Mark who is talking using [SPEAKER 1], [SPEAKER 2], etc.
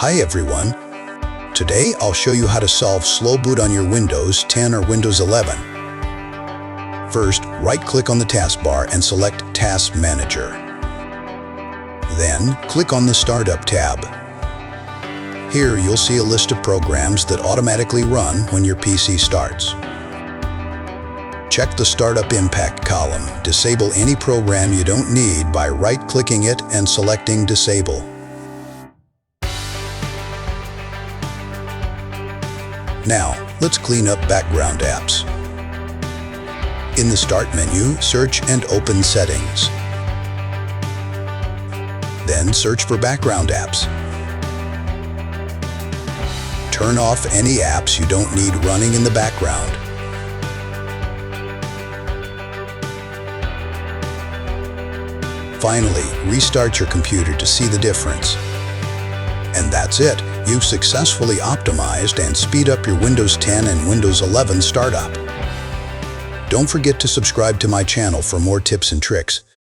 [SPEAKER 1] Hi everyone. Today I'll show you how to solve slow boot on your Windows 10 or Windows 11. First, right-click on the taskbar and select Task Manager. Then, click on the Startup tab. Here you'll see a list of programs that automatically run when your PC starts. Check the Startup Impact column. Disable any program you don't need by right-clicking it and selecting Disable. Now, let's clean up background apps. In the Start menu, search and open Settings. Then search for background apps. Turn off any apps you don't need running in the background. Finally, restart your computer to see the difference. And that's it. You've successfully optimized and speed up your Windows 10 and Windows 11 startup. Don't forget to subscribe to my channel for more tips and tricks.